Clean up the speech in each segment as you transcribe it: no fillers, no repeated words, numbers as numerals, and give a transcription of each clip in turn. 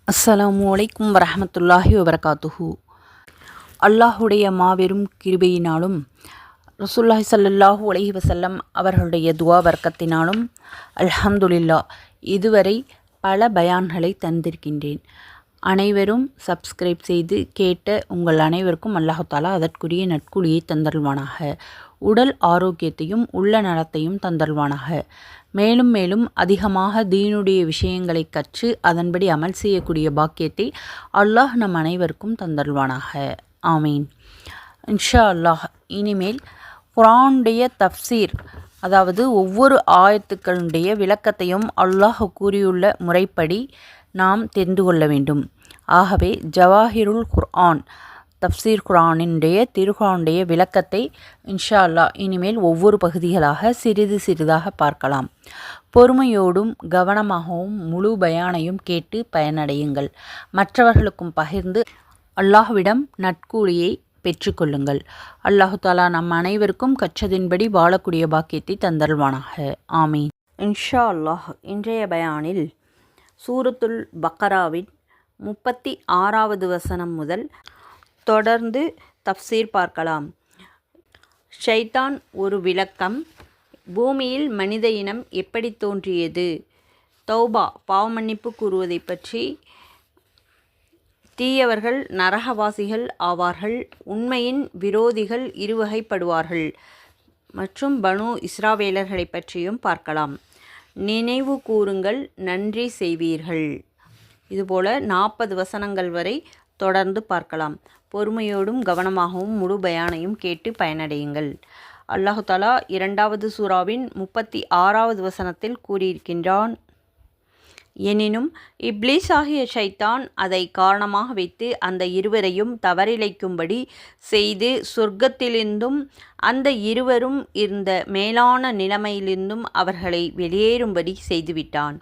அஸ்ஸலாமு அலைக்கும் வரஹமத்துல்லாஹி வபரகாத்துஹு. அல்லாஹுடைய மாபெரும் கிருபையினாலும் ரசூலுல்லாஹி ஸல்லல்லாஹு அலைஹி வஸல்லம் அவர்களுடைய துவா வர்க்கத்தினாலும் அல்ஹம்துலில்லாஹ் இதுவரை பல பயான்களை தந்திருக்கின்றேன். அனைவரும் சப்ஸ்கிரைப் செய்து கேட்ட உங்கள் அனைவருக்கும் அல்லாஹு தாலா அதற்குரிய நற்கூலியை தந்தருள்வானாக. உடல் ஆரோக்கியத்தையும் உள்ள நலத்தையும் தந்தருள்வானாக. மேலும் மேலும் அதிகமாக தீனுடைய விஷயங்களை கற்று அதன்படி அமல் செய்யக்கூடிய பாக்கியத்தை அல்லாஹ் நம் அனைவருக்கும் தந்தருள்வானாக. ஆமீன். இன்ஷா அல்லாஹ் இனிமேல் குர்ஆனுடைய தஃப்சீர், அதாவது ஒவ்வொரு ஆயத்துக்களுடைய விளக்கத்தையும் அல்லாஹ் கூறியுள்ள முறைப்படி நாம் தெரிந்து கொள்ள வேண்டும். ஆகவே ஜவாஹிருல் குர்ஆன் தஃப்சீர் குர்ஆனுடைய திருக்குர்ஆனுடைய விளக்கத்தை இன்ஷா அல்லாஹ் இனிமேல் ஒவ்வொரு பகுதிகளாக சிறிது சிறிதாக பார்க்கலாம். பொறுமையோடும் கவனமாகவும் முழு பயானையும் கேட்டு பயனடையுங்கள். மற்றவர்களுக்கும் பகிர்ந்து அல்லாஹ்விடம் நற்கூலியை பெற்றுக்கொள்ளுங்கள். அல்லாஹு தாலா நம் அனைவருக்கும் கற்றதின்படி வாழக்கூடிய பாக்கியத்தை தந்தருள்வானாக. ஆமீன். இன்ஷா அல்லாஹ் இன்றைய பயானில் சூரத்துல் பக்கராவின் 36வது வசனம் முதல் தொடர்ந்து தஃப்சீர் பார்க்கலாம். ஷைத்தான் ஒரு விளக்கம். பூமியில் மனித இனம் எப்படி தோன்றியது, தௌபா பாவமன்னிப்பு கூறுவதை பற்றி, தீயவர்கள் நரகவாசிகள் ஆவார்கள், உண்மையின் விரோதிகள் இருவகைப்படுவார்கள் மற்றும் பனு இஸ்ராவேலர்களை பற்றியும் பார்க்கலாம். நினைவு கூறுங்கள், நன்றி செய்வீர்கள். இதுபோல 40 வசனங்கள் வரை தொடர்ந்து பார்க்கலாம். பொறுமையோடும் கவனமாகவும் முழு பயானையும் கேட்டு பயனடையுங்கள். அல்லாஹு தாலா 2வது சூராவின் 36வது வசனத்தில் கூறியிருக்கின்றான், எனினும் இப்லீஸ் ஆகிய ஷைத்தான் அதை காரணமாக வைத்து அந்த இருவரையும் தவறிழைக்கும்படி செய்து சொர்க்கத்திலிருந்தும் அந்த இருவரும் இருந்த மேலான நிலைமையிலிருந்தும் அவர்களை வெளியேறும்படி செய்துவிட்டான்.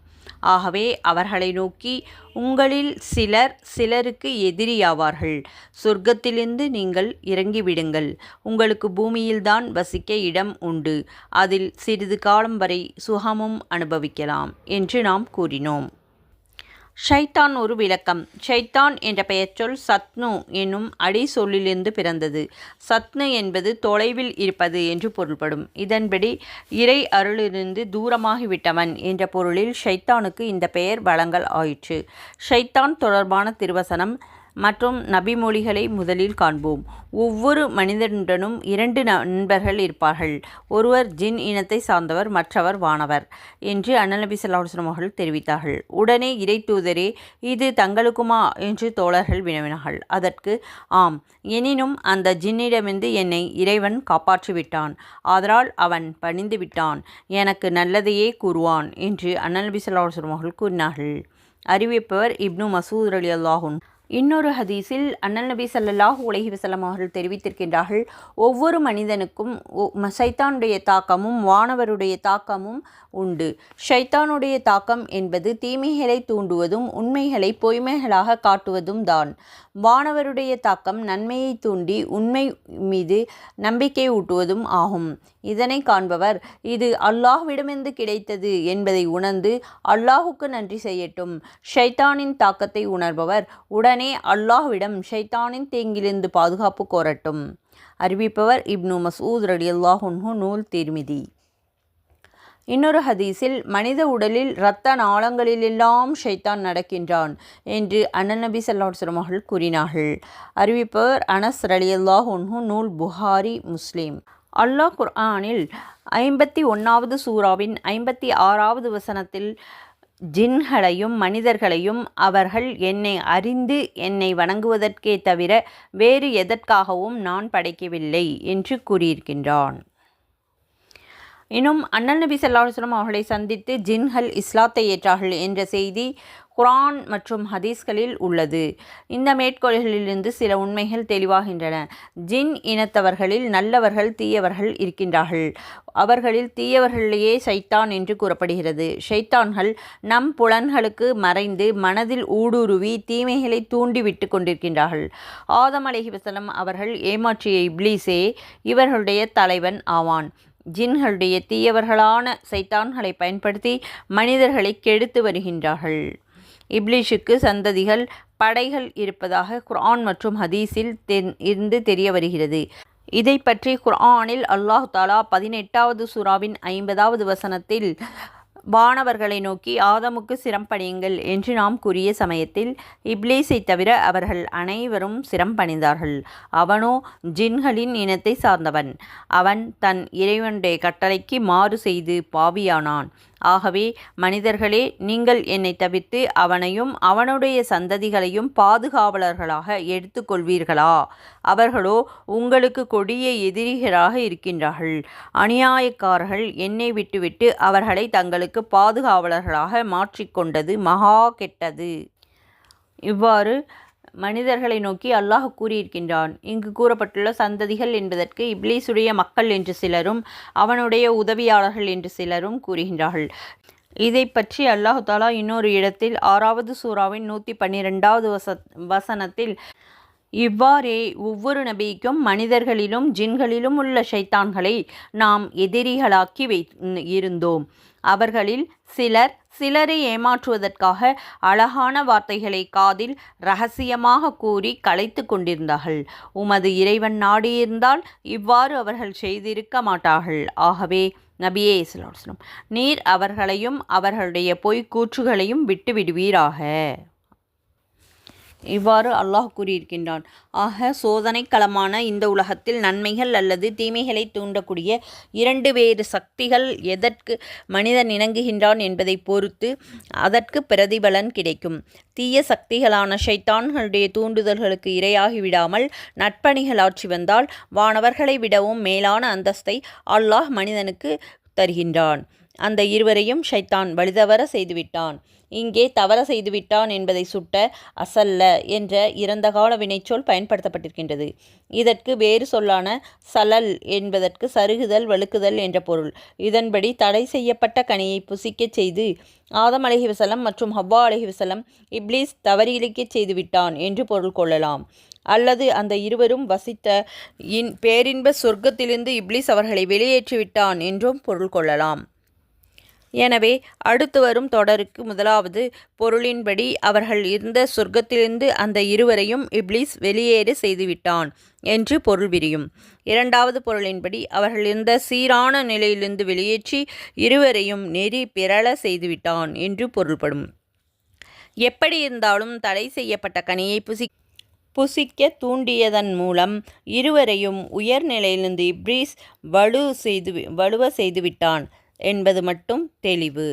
ஆகவே அவர்களை நோக்கி, உங்களில் சிலர் சிலருக்கு எதிரியாவார்கள். சொர்க்கத்திலிருந்து நீங்கள் இறங்கிவிடுங்கள். உங்களுக்கு பூமியில்தான் வசிக்க இடம் உண்டு. அதில் சிறிது காலம் வரை சுகமும் அனுபவிக்கலாம் என்று நாம் கூறினோம். ஷைத்தான் ஒரு விளக்கம். ஷைத்தான் என்ற பெயர்ச்சொல் சத்னு என்னும் அடி சொல்லிலிருந்து பிறந்தது. சத்னு என்பது தொலைவில் இருப்பது என்று பொருள்படும். இதன்படி இறை அருளிலிருந்து தூரமாகிவிட்டவன் என்ற பொருளில் ஷைத்தானுக்கு இந்த பெயர் வழங்கல் ஆயிற்று. ஷைத்தான் தொடர்பான திருவசனம் மற்றும் நபிமொழிகளை முதலில் காண்போம். ஒவ்வொரு மனிதனுடனும் 2 நண்பர்கள் இருப்பார்கள். ஒருவர் ஜின் இனத்தை சார்ந்தவர், மற்றவர் வானவர் என்று அண்ணல் நபி ஸல்லல்லாஹு அலைஹி வஸல்லம் அவர்கள் தெரிவித்தார்கள். உடனே இறை தூதரே, இது தங்களுக்குமா என்று தோழர்கள் வினவினார்கள். அதற்கு, ஆம், எனினும் அந்த ஜின்னிடமிருந்து என்னை இறைவன் காப்பாற்றிவிட்டான். ஆதலால் அவன் பணிந்து விட்டான். எனக்கு நல்லதையே கூறுவான் என்று அண்ணல் நபி ஸல்லல்லாஹு அலைஹி வஸல்லம் அவர்கள் கூறினார்கள். அறிவிப்பவர் இப்னு மசூத் ரலியல்லாஹு அன்ஹு. இன்னொரு ஹதீஸில் அண்ணல் நபி ஸல்லல்லாஹு அலைஹி வஸல்லம் அவர்கள் தெரிவித்திருக்கின்றார்கள், ஒவ்வொரு மனிதனுக்கும் ஷைத்தானுடைய தாக்கமும் வானவருடைய தாக்கமும் உண்டு. ஷைத்தானுடைய தாக்கம் என்பது தீமைகளை தூண்டுவதும் உண்மைகளை பொய்மைகளாக காட்டுவதும் தான். வானவருடைய தாக்கம் நன்மையை தூண்டி உண்மை மீது நம்பிக்கை ஊட்டுவதும் ஆகும். இதனை காண்பவர் இது அல்லாஹ்விடமிருந்து கிடைத்தது என்பதை உணர்ந்து அல்லாஹுக்கு நன்றி செய்யட்டும். ஷைத்தானின் தாக்கத்தை உணர்பவர் உடனே அல்லாஹ்விடம் ஷைத்தானின் தீங்கிலிருந்து பாதுகாப்பு கோரட்டும். அறிவிப்பவர் இப்னு மசூத் ரலியல்லாஹு அன்ஹு, நூல் திர்மிதி. இன்னொரு ஹதீஸில், மனித உடலில் இரத்த நாளங்களிலெல்லாம் ஷைத்தான் நடக்கின்றான் என்று அண்ணல் நபி ஸல்லல்லாஹு அலைஹி வஸல்லம் அவர்கள் கூறினார்கள். அறிவிப்பவர் அனஸ் ரலியல்லாஹு அன்ஹு, நூல் புகாரி, முஸ்லிம். அல்லாஹ் குர்ஆனில் 51வது சூராவின் 56வது வசனத்தில் ஜின்களையும் மனிதர்களையும் அவர்கள் என்னை அறிந்து என்னை வணங்குவதற்கே தவிர வேறு எதற்காகவும் நான் படைக்கவில்லை என்று கூறியிருக்கின்றான். இன்னும் அண்ணல் நபி ஸல்லல்லாஹு அலைஹி வஸல்லம் அவர்களை சந்தித்து ஜின்கள் இஸ்லாத்தை ஏற்றார்கள் என்ற செய்தி குர்ஆன் மற்றும் ஹதீஸ்களில் உள்ளது. இந்த மேற்கோள்களிலிருந்து சில உண்மைகள் தெளிவாகின்றன. ஜின் இனத்தவர்களில் நல்லவர்கள் தீயவர்கள் இருக்கின்றார்கள். அவர்களில் தீயவர்களிலேயே ஷைத்தான் என்று கூறப்படுகிறது. ஷைத்தான்கள் நம் புலன்களுக்கு மறைந்து மனதில் ஊடுருவி தீமைகளை தூண்டிவிட்டு கொண்டிருக்கின்றார்கள். ஆதம் அலைஹிஸ்ஸலாம் அவர்கள் ஏமாற்றிய இப்லீஸே இவர்களுடைய தலைவன் ஆவான். ஜின்களுடைய தீயவர்களான சைத்தான்களை பயன்படுத்தி மனிதர்களை கெடுத்து வருகின்றார்கள். இப்லீஸுக்கு சந்ததிகள் படைகள் இருப்பதாக குர்ஆன் மற்றும் ஹதீஸில் இருந்து தெரிய வருகிறது. இதை பற்றி குர்ஆனில் அல்லாஹ் தஆலா 18வது சூராவின் 50வது வசனத்தில் வானவர்களை நோக்கி ஆதமுக்கு சிரம் பணியுங்கள் என்று நாம் கூறிய சமயத்தில் இப்லீஸை தவிர அவர்கள் அனைவரும் சிரம் பணிந்தார்கள். அவனோ ஜின்களின் இனத்தை சார்ந்தவன். அவன் தன் இறைவனுடைய கட்டளைக்கு மாறு செய்து பாவியானான். ஆகவே மனிதர்களே, நீங்கள் என்னை தவிர்த்து அவனையும் அவனுடைய சந்ததிகளையும் பாதுகாவலர்களாக எடுத்துக்கொள்வீர்களா? அவர்களோ உங்களுக்கு கொடிய எதிரிகளாக இருக்கின்றார்கள். அநியாயக்காரர்கள் என்னை விட்டுவிட்டு அவர்களை தங்களுக்கு பாதுகாவலர்களாக மாற்றிக்கொண்டது மகா கெட்டது. இவ்வாறு மனிதர்களை நோக்கி அல்லாஹ் கூறியிருக்கின்றான். இங்கு கூறப்பட்டுள்ள சந்ததிகள் என்பதற்கு இப்லீஸுடைய மக்கள் என்று சிலரும் அவனுடைய உதவியாளர்கள் என்று சிலரும் கூறுகின்றார்கள். இதை பற்றி அல்லாஹ் தஆலா இன்னொரு இடத்தில் 6வது சூராவின் 112வது வசனத்தில் இவ்வாறே ஒவ்வொரு நபிக்கும் மனிதர்களிலும் ஜின்களிலும் உள்ள ஷைத்தான்களை நாம் எதிரிகளாக்கி இருந்தோம். அவர்களில் சிலர் சிலரை ஏமாற்றுவதற்காக அழகான வார்த்தைகளை காதில் இரகசியமாக கூறி கலைத்து கொண்டிருந்தார்கள். உமது இறைவன் நாடியிருந்தால் இவ்வாறு அவர்கள் செய்திருக்க மாட்டார்கள். ஆகவே நபியே ஸல்லல்லாஹு அலைஹி வஸல்லம், நீர் அவர்களையும் அவர்களுடைய பொய்க்கூற்றுகளையும் விட்டு விடுவீராக. இவ்வாறு அல்லாஹ் கூறியிருக்கின்றான். ஆக சோதனை களமான இந்த உலகத்தில் நன்மைகள் அல்லது தீமைகளை தூண்டக்கூடிய 2 வேறு சக்திகள் எதற்கு மனிதன் இணங்குகின்றான் என்பதை பொறுத்து அதற்கு பிரதிபலன் கிடைக்கும். தீய சக்திகளான ஷைத்தான்களுடைய தூண்டுதல்களுக்கு இரையாகிவிடாமல் நட்பணிகள் ஆற்றி வந்தால் வானவர்களை விடவும் மேலான அந்தஸ்தை அல்லாஹ் மனிதனுக்கு தருகின்றான். அந்த இருவரையும் ஷைத்தான் வழிதவற செய்துவிட்டான். இங்கே தவற செய்துவிட்டான் என்பதை சுட்ட அசல்ல என்ற இறந்தகால வினைச்சொல் பயன்படுத்தப்பட்டிருக்கின்றது. இதற்கு வேறு சொல்லான சலல் என்பதற்கு சருகுதல், வழுக்குதல் என்ற பொருள். இதன்படி தடை செய்யப்பட்ட கனியை புசிக்கச் செய்து ஆதம் அலைஹிவஸல்லம் மற்றும் ஹவ்வா அலைஹிவஸல்லம் இப்லீஸ் தவறிழைக்கச் செய்துவிட்டான் என்று பொருள் கொள்ளலாம். அல்லது அந்த இருவரும் வசித்த பேரின்ப சொர்க்கத்திலிருந்து இப்லீஸ் அவர்களை வெளியேற்றிவிட்டான் என்றும் பொருள் கொள்ளலாம். எனவே அடுத்து வரும் தொடருக்கு முதலாவது பொருளின்படி அவர்கள் இருந்த சொர்க்கத்திலிருந்து அந்த இருவரையும் இப்லீஸ் வெளியேற செய்துவிட்டான் என்று பொருள் விரியும். இரண்டாவது பொருளின்படி அவர்கள் இருந்த சீரான நிலையிலிருந்து வெளியேற்றி இருவரையும் நெறி பிறழ செய்துவிட்டான் என்று பொருள்படும். எப்படி இருந்தாலும் தடை செய்யப்பட்ட கனியை புசிக்க தூண்டியதன் மூலம் இருவரையும் உயர்நிலையிலிருந்து இப்லீஸ் வலுவ செய்துவிட்டான் என்பது மட்டும் தெளிவு.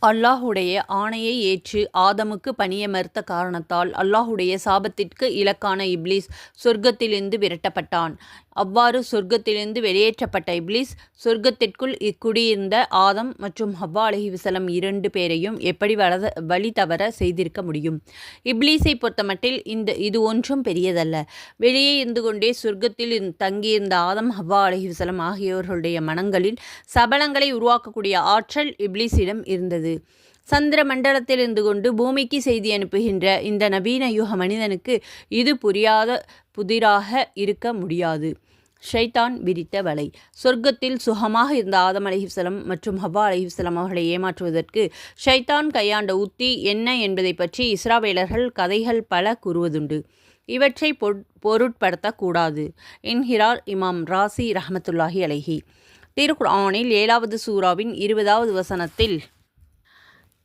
அல்லாஹுடைய ஆணையை ஏற்று ஆதமுக்கு பணிய மறுத்த காரணத்தால் அல்லாஹுடைய சாபத்திற்கு இலக்கான இப்லீஸ் சொர்க்கத்திலிருந்து விரட்டப்பட்டான். அவ்வாறு சொர்க்கத்திலிருந்து வெளியேற்றப்பட்ட இப்லீஸ் சொர்க்கத்திற்குள் குடியிருந்த ஆதம் மற்றும் ஹவ்வா அலைஹிவஸல்லம் 2 பேரையும் எப்படி வழி தவற செய்திருக்க முடியும்? இப்லீஸை பொறுத்தமட்டில் இது ஒன்றும் பெரியதல்ல. வெளியே இருந்து கொண்டே சொர்க்கத்தில் தங்கியிருந்த ஆதம், ஹவ்வா அலைஹிவஸல்லம் ஆகியோர்களுடைய மனங்களில் சபலங்களை உருவாக்கக்கூடிய ஆற்றல் இப்லீஸிடம் இருந்தது. சந்திர மண்டலத்தில் இருந்து கொண்டு பூமிக்கு செய்தி அனுப்புகின்ற இந்த நவீன யுக மனிதனுக்கு இது புதிராக இருக்க முடியாது. ஷைத்தான் விரித்த வலை. சொர்க்கத்தில் சுகமாக இருந்த ஆதம் அலைஹிவஸல்லம் மற்றும் ஹவ்வா அலைஹிவஸல்லம் அவர்களை ஏமாற்றுவதற்கு ஷைத்தான் கையாண்ட உத்தி என்ன என்பதை பற்றி இஸ்ராவேலர்கள் கதைகள் பல கூறுவதுண்டு. இவற்றை பொருட்படுத்தக்கூடாது என்கிறார் இமாம் ராசி ரஹ்மத்துல்லாஹி அலைஹி. திருக்குர்ஆனில் 7வது சூராவின் 20வது வசனத்தில்,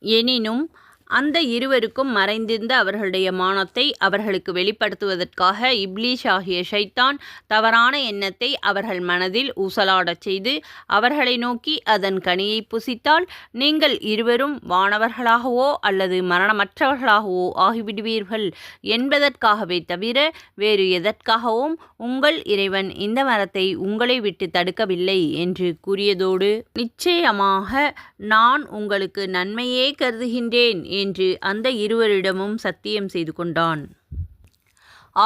எனினும் அந்த இருவருக்கும் மறைந்திருந்த அவர்களுடைய மானத்தை அவர்களுக்கு வெளிப்படுத்துவதற்காக இப்லீஸ் ஆகிய ஷைத்தான் தவறான எண்ணத்தை அவர்கள் மனதில் ஊசலாடச் செய்து அவர்களை நோக்கி அதன் கனியை புசித்தால் நீங்கள் இருவரும் வானவர்களாகவோ அல்லது மரணமற்றவர்களாகவோ ஆகிவிடுவீர்கள் என்பதற்காகவே தவிர வேறு எதற்காகவும் உங்கள் இறைவன் இந்த மரத்தை உங்களை விட்டு தடுக்கவில்லை என்று கூறியதோடு, நிச்சயமாக நான் உங்களுக்கு நன்மையே கருதுகின்றேன் என்று அந்த இருவரிடமும் சத்தியம் செய்து கொண்டான்.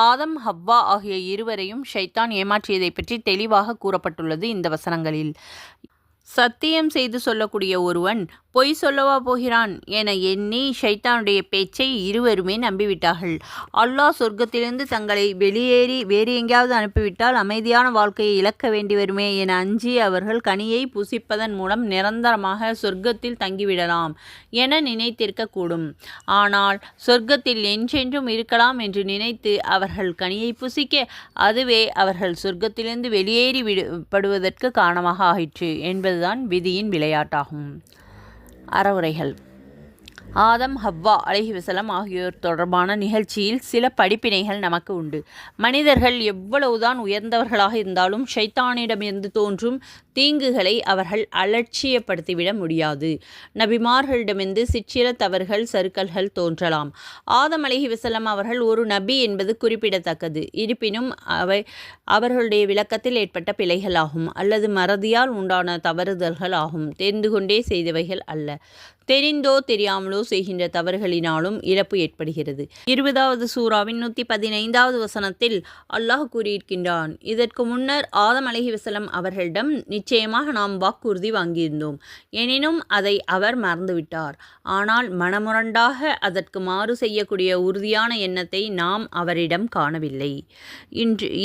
ஆதம், ஹவ்வா ஆகிய இருவரையும் ஷைத்தான் ஏமாற்றியதை பற்றி தெளிவாக கூறப்பட்டுள்ளது இந்த வசனங்களில். சத்தியம் செய்து சொல்லக்கூடிய ஒருவன் பொய் சொல்லவா போகிறான் என எண்ணி ஷைத்தானுடைய பேச்சை இருவருமே நம்பிவிட்டார்கள். அல்லாஹ் சொர்க்கத்திலிருந்து தங்களை வெளியேறி வேறு எங்கேயாவது அனுப்பிவிட்டால் அமைதியான வாழ்க்கையை இழக்க வேண்டி வருமே என அஞ்சி அவர்கள் கனியை புசிப்பதன் மூலம் நிரந்தரமாக சொர்க்கத்தில் தங்கிவிடலாம் என நினைத்திருக்கக்கூடும். ஆனால் சொர்க்கத்தில் என்றென்றும் இருக்கலாம் என்று நினைத்து அவர்கள் கனியை புசிக்க அதுவே அவர்கள் சொர்க்கத்திலிருந்து வெளியேறி விடுவதற்கு காரணமாக ஆயிற்று என்பதுதான் விதியின் விளையாட்டாகும். அறவுரைகள். ஆதம் ஹவ்வா அலைஹிவஸல்லம் ஆகியோர் தொடர்பான நிகழ்ச்சியில் சில படிப்பினைகள் நமக்கு உண்டு. மனிதர்கள் எவ்வளவுதான் உயர்ந்தவர்களாக இருந்தாலும் ஷைத்தானிடமிருந்து தோன்றும் தீங்குகளை அவர்கள் அலட்சியப்படுத்திவிட முடியாது. நபிமார்களிடமிருந்து சிற்சில தவறுகள் சறுக்கல்கள் தோன்றலாம். ஆதம் அலைஹிவஸல்லம் அவர்கள் ஒரு நபி என்பது குறிப்பிடத்தக்கது. இருப்பினும் அவை அவர்களுடைய விளக்கத்தில் ஏற்பட்ட பிழைகள் ஆகும் அல்லது மறதியால் உண்டான தவறுதல்கள் ஆகும். தெரிந்து கொண்டே செய்தவைகள் அல்ல. தெரிந்தோ தெரியாமலோ செய்கின்ற தவறுகளினாலும் இழப்பு ஏற்படுகிறது. 20வது சூராவின் 115வது வசனத்தில் அல்லாஹ் கூறியிருக்கின்றான், இதற்கு முன்னர் ஆதம் அலைஹிவஸல்லம் அவர்களிடம் நிச்சயமாக நாம் வாக்குறுதி வாங்கியிருந்தோம். எனினும் அதை அவர் மறந்துவிட்டார். ஆனால் மனமுரண்டாக அதற்கு மாறு செய்யக்கூடிய உறுதியான எண்ணத்தை நாம் அவரிடம் காணவில்லை.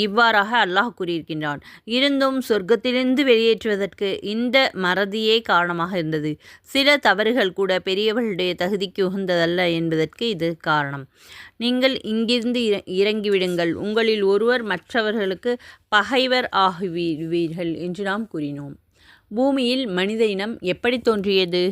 இவ்வாறாக அல்லாஹ் கூறியிருக்கின்றான். இருந்தும் சொர்க்கத்திலிருந்து வெளியேற்றுவதற்கு இந்த மறதியே காரணமாக இருந்தது. சில தவறுகள் கூட பெரியவர்களுடைய தகுதிக்கு உகந்ததல்ல என்பதற்கு இது காரணம். நீங்கள் இங்கிருந்து இறங்கிவிடுங்கள், உங்களில் ஒருவர் மற்றவர்களுக்கு பகைவர் ஆகுவீர்கள் என்று நாம் கூறினோம். பூமியில் மனித இனம் எப்படி தோன்றியது?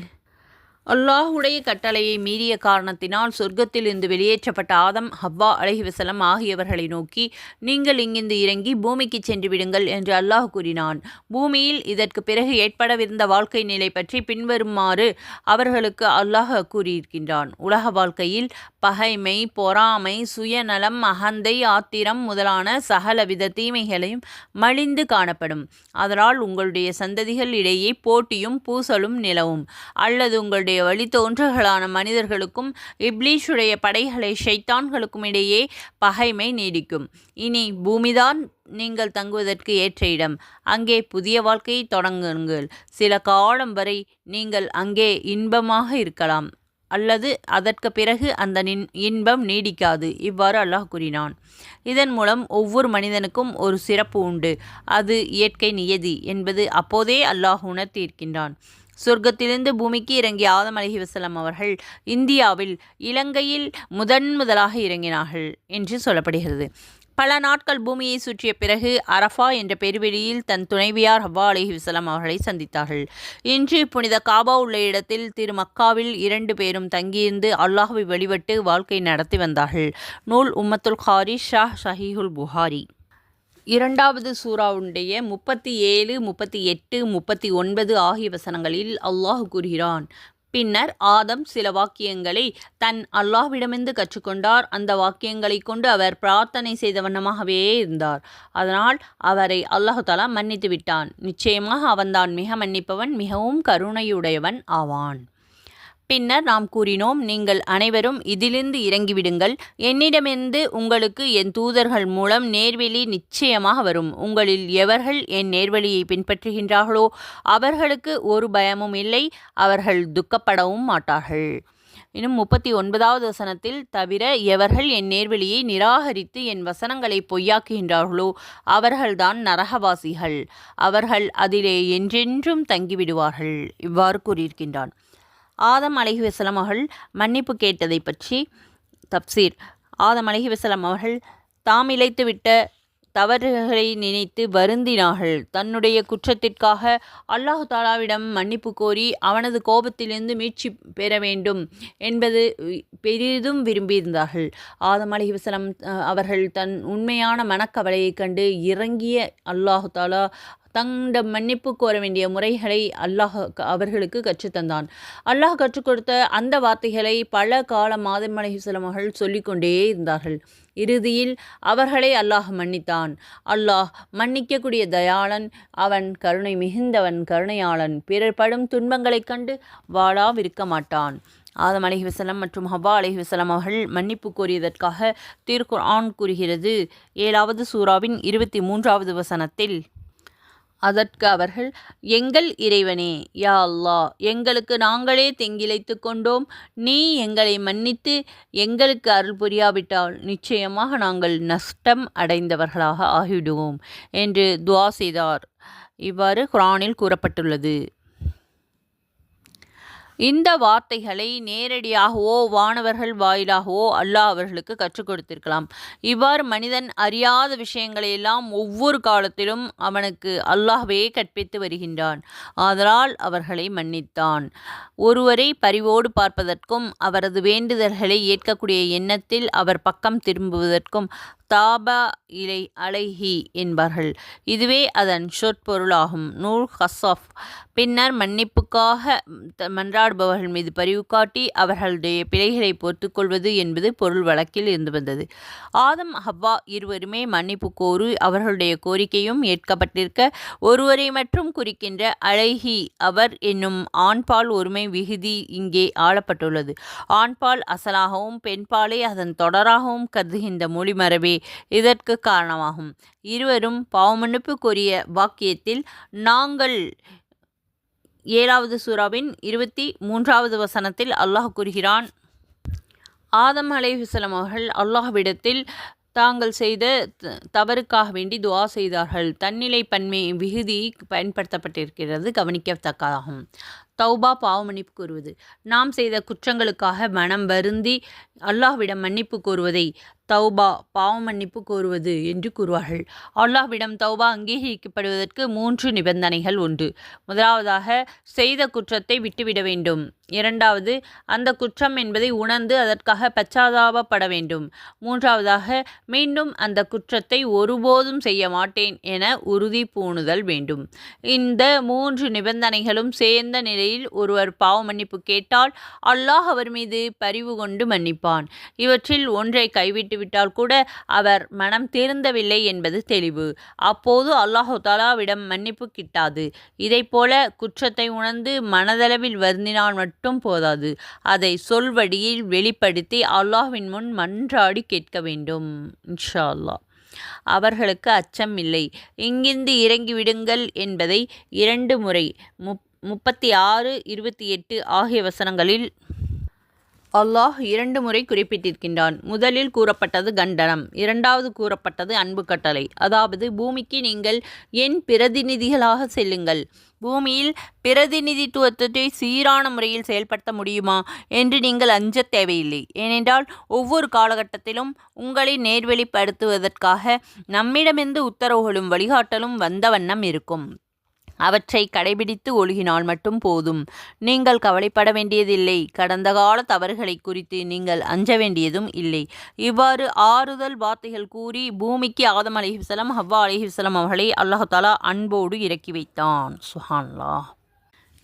அல்லாஹுடைய கட்டளையை மீறிய காரணத்தினால் சொர்க்கத்திலிருந்து வெளியேற்றப்பட்ட ஆதம் ஹவ்வா அலைஹிவஸல்லம் ஆகியவர்களை நோக்கி, நீங்கள் இங்கிருந்து இறங்கி பூமிக்கு சென்று விடுங்கள் என்று அல்லாஹ் கூறினான். பூமியில் இதற்கு பிறகு ஏற்படவிருந்த வாழ்க்கை நிலை பற்றி பின்வருமாறு அவர்களுக்கு அல்லாஹ் கூறியிருக்கின்றான். உலக வாழ்க்கையில் பகைமை, பொறாமை, சுயநலம், அகந்தை, ஆத்திரம் முதலான சகலவித தீமைகளையும் மலிந்து காணப்படும். அதனால் உங்களுடைய சந்ததிகள் இடையே போட்டியும் பூசலும் நிலவும். அல்லது உங்களுடைய வழித்தோன்றல்களான மனிதர்களுக்கும் இப்லீஷுடைய படைகளை ஷைத்தான்களுக்கும் இடையே பகைமை நீடிக்கும். இனி பூமிதான் நீங்கள் தங்குவதற்கு ஏற்ற இடம். அங்கே புதிய வாழ்க்கையை தொடங்குங்கள். சில காலம் வரை நீங்கள் அங்கே இன்பமாக இருக்கலாம், அல்லது அதற்கு பிறகு அந்த இன்பம் நீடிக்காது. இவ்வாறு அல்லாஹ் கூறினான். இதன் மூலம் ஒவ்வொரு மனிதனுக்கும் ஒரு சிறப்பு உண்டு. அது இயற்கை நியதி என்பது அப்போதே அல்லாஹ் உணர்த்தியிருக்கின்றான். சொர்க்கத்திலிருந்து பூமிக்கு இறங்கிய ஆதம் அலைஹிவஸல்லம் அவர்கள் இந்தியாவில் இலங்கையில் முதலாக இறங்கினார்கள் என்று சொல்லப்படுகிறது. பல நாட்கள் பூமியை சுற்றிய பிறகு அரஃபா என்ற பெருவெளியில் தன் துணைவியார் ஹவ்வா அலைஹிவஸல்லம் அவர்களை சந்தித்தார்கள். இன்று புனித காபா உள்ள இடத்தில் திரு மக்காவில் 2 பேரும் தங்கியிருந்து அல்லாஹ்வை வழிபட்டு வாழ்க்கை நடத்தி வந்தார்கள். நூல் உம்மத்துல் காரி ஷாஹ் சஹீஹுல் புகாரி. 2வது சூராவுடைய 37, 38, 39 ஆகிய வசனங்களில் அல்லாஹ் கூறுகிறான். பின்னர் ஆதம் சில வாக்கியங்களை தன் அல்லாஹ்விடமிருந்து கற்றுக்கொண்டார். அந்த வாக்கியங்களை கொண்டு அவர் பிரார்த்தனை செய்த வண்ணமாகவே இருந்தார். அதனால் அவரை அல்லாஹ் தஆலா மன்னித்து விட்டான். நிச்சயமாக அவன்தான் மிக மன்னிப்பவன், மிகவும் கருணையுடையவன் ஆவான். பின்னர் நாம் கூறினோம், நீங்கள் அனைவரும் இதிலிருந்து இறங்கிவிடுங்கள். என்னிடமிருந்து உங்களுக்கு என் தூதர்கள் மூலம் நேர்வழி நிச்சயமாக வரும். உங்களில் எவர்கள் என் நேர்வழியை பின்பற்றுகின்றார்களோ அவர்களுக்கு ஒரு பயமும் இல்லை, அவர்கள் துக்கப்படவும் மாட்டார்கள். இன்னும் 39வது வசனத்தில், தவிர எவர்கள் என் நேர்வழியை நிராகரித்து என் வசனங்களை பொய்யாக்குகின்றார்களோ அவர்கள்தான் நரகவாசிகள், அவர்கள் அதிலே என்றென்றும் தங்கிவிடுவார்கள். இவ்வாறு கூறியிருக்கின்றான். ஆதம் அலைஹிவஸல்லம் அவர்கள் மன்னிப்பு கேட்டதை பற்றி தப்சீர். ஆதம் அலைஹிவஸல்லம் அவர்கள் தாம் இழைத்துவிட்ட தவறுகளை நினைத்து வருந்தினார்கள். தன்னுடைய குற்றத்திற்காக அல்லாஹ் தஆலாவிடம் மன்னிப்பு கோரி அவனது கோபத்திலிருந்து மீட்சி பெற வேண்டும் என்பது பெரிதும் விரும்பியிருந்தார்கள். ஆதம் அலைஹிவஸல்லம் அவர்கள் தன் உண்மையான மனக்கவலையை கண்டு இறங்கிய அல்லாஹ் தஆலா தங்களிடம் மன்னிப்பு கோர வேண்டிய முறைகளை அல்லாஹ் அவர்களுக்கு கற்றுத்தந்தான். அல்லாஹ் கற்றுக் கொடுத்த அந்த வார்த்தைகளை பல காலம் ஆதம் அலைஹிஸ்ஸலாம் அவர்கள் சொல்லிக்கொண்டே இருந்தார்கள். இறுதியில் அவர்களை அல்லாஹ் மன்னித்தான். அல்லாஹ் மன்னிக்கக்கூடிய தயாளன், அவன் கருணை மிகுந்தவன், கருணையாளன். பிறர் படும் துன்பங்களைக் கண்டு வாளாவிருக்க மாட்டான். ஆதம் அலைஹிஸ்ஸலாம் மற்றும் ஹவ்வா அலைஹிஸ்ஸலாம் அவர்கள் மன்னிப்பு கோரியதற்காக திருக்குர்ஆன் கூறுகிறது. 7வது சூராவின் 23வது வசனத்தில், அதற்கு அவர்கள், எங்கள் இறைவனே, யா அல்லாஹ், எங்களுக்கு நாங்களே தெங்கிழைத்து கொண்டோம். நீ எங்களை மன்னித்து எங்களுக்கு அருள் புரியாவிட்டால் நிச்சயமாக நாங்கள் நஷ்டம் அடைந்தவர்களாக ஆகிவிடுவோம் என்று துஆ செய்தார். இவ்வாறு குர்ஆனில் கூறப்பட்டுள்ளது. இந்த வார்த்தைகளை நேரடியாகவோ வானவர்கள் வாயிலாகவோ அல்லாஹ் அவர்களுக்கு கற்றுக் கொடுத்திருக்கலாம். இவ்வாறு மனிதன் அறியாத விஷயங்களையெல்லாம் ஒவ்வொரு காலத்திலும் அவனுக்கு அல்லாஹ்வே கற்பித்து வருகின்றான். ஆதலால் அவர்களை மன்னித்தான். ஒருவரை பரிவோடு பார்ப்பதற்கும் அவரது வேண்டுதல்களை ஏற்கக்கூடிய எண்ணத்தில் அவர் பக்கம் திரும்புவதற்கும் தாபா இலை அலைஹி என்பார்கள். இதுவே அதன் சொற்பொருளாகும். நூல் ஹஸ்ஸாஃப். பின்னர் மன்னிப்புக்காக மன்றாடுபவர்கள் மீது பரிவு காட்டி அவர்களுடைய பிழைகளை பொறுத்து கொள்வது என்பது பொருள் வழக்கில் இருந்து வந்தது. ஆதம் ஹவ்வா இருவருமே மன்னிப்பு கோரி அவர்களுடைய கோரிக்கையும் ஏற்கப்பட்டிருக்க ஒருவரை மட்டும் குறிக்கின்ற அலைஹி அவர் என்னும் ஆண்பால் ஒருமை விகுதி இங்கே ஆளப்பட்டுள்ளது. ஆண்பால் அசலாகவும் பெண்பாலை அதன் தொடராகவும் கருதுகின்ற மொழிமரபே இதற்கு காரணமாகும். இருவரும் பாவமன்னிப்பு கோரிய வாக்கியத்தில் நாங்கள் 7வது சூராவின் 23வது வசனத்தில் அல்லாஹ் கூறுகிறான், ஆதம் அலைஹிஸ்ஸலாம் அவர்கள் அல்லாஹ்விடத்தில் தாங்கள் செய்த தவறுக்காக வேண்டி துஆ செய்தார்கள். தன்னிலை பன்மை விகுதி பயன்படுத்தப்பட்டிருக்கிறது, கவனிக்கத்தக்கதாகும். தௌபா பாவமன்னிப்பு கூறுவது. நாம் செய்த குற்றங்களுக்காக மனம் வருந்தி அல்லாஹ்விடம் மன்னிப்பு கோருவதை தௌபா பாவமன்னிப்பு கோருவது என்று கூறுவார்கள். அல்லாஹ்விடம் தௌபா அங்கீகரிக்கப்படுவதற்கு 3 நிபந்தனைகள் உண்டு. முதலாவதாக செய்த குற்றத்தை விட்டுவிட வேண்டும். இரண்டாவது, அந்த குற்றம் என்பதை உணர்ந்து அதற்காக பச்சாதாபப்பட வேண்டும். மூன்றாவதாக, மீண்டும் அந்த குற்றத்தை ஒருபோதும் செய்ய மாட்டேன் என உறுதி பூணுதல் வேண்டும். இந்த 3 நிபந்தனைகளும் சேர்ந்த நிலையில் ஒருவர் பாவ மன்னிப்பு கேட்டால் அல்லாஹ் அவர் மீது பரிவு கொண்டு மன்னிப்பான். இவற்றில் ஒன்றை கைவிட்டு விட்டால் கூட அவர் மனம் திருந்தவில்லை என்பது தெளிவு. அப்போது அல்லாஹு தஆலாவிடம் மன்னிப்பு கிட்டாது. இதைப்போல குற்றத்தை உணர்ந்து மனதளவில் வருந்தினால் மட்டும் போதாது, அதை சொல்வடியில் வெளிப்படுத்தி அல்லாஹ்வின் முன் மன்றாடி கேட்க வேண்டும். இன்ஷா அல்லாஹ். அவர்களுக்கு அச்சம் இல்லை, இங்கிருந்து இறங்கிவிடுங்கள் என்பதை 2 முறை 36, 28 ஆகிய வசனங்களில் அல்லாஹ் 2 முறை குறிப்பிட்டிருக்கின்றான். முதலில் கூறப்பட்டது கண்டனம், இரண்டாவது கூறப்பட்டது அன்பு கட்டளை. அதாவது, பூமிக்கு நீங்கள் என் பிரதிநிதிகளாக செல்லுங்கள். பூமியில் பிரதிநிதித்துவத்தை சீரான முறையில் செயல்படுத்த முடியுமா என்று நீங்கள் அஞ்ச தேவையில்லை. ஏனென்றால் ஒவ்வொரு காலகட்டத்திலும் உங்களை நேர்வழிப்படுத்துவதற்காக நம்மிடமிருந்து உத்தரவுகளும் வழிகாட்டலும் வந்த வண்ணம் இருக்கும். அவற்றை கடைபிடித்து ஒழுகினால் மட்டும் போதும். நீங்கள் கவலைப்பட வேண்டியதில்லை. கடந்த கால தவறுகளை குறித்து நீங்கள் அஞ்ச வேண்டியதும் இல்லை. இவ்வாறு ஆறுதல் வார்த்தைகள் கூறி பூமிக்கு ஆதம் அலைஹிஸ்ஸலாம், ஹவ்வா அலைஹிஸ்ஸலாம் அவர்களை அல்லாஹ் தஆலா அன்போடு இறக்கி வைத்தான். சுப்ஹானல்லாஹ்.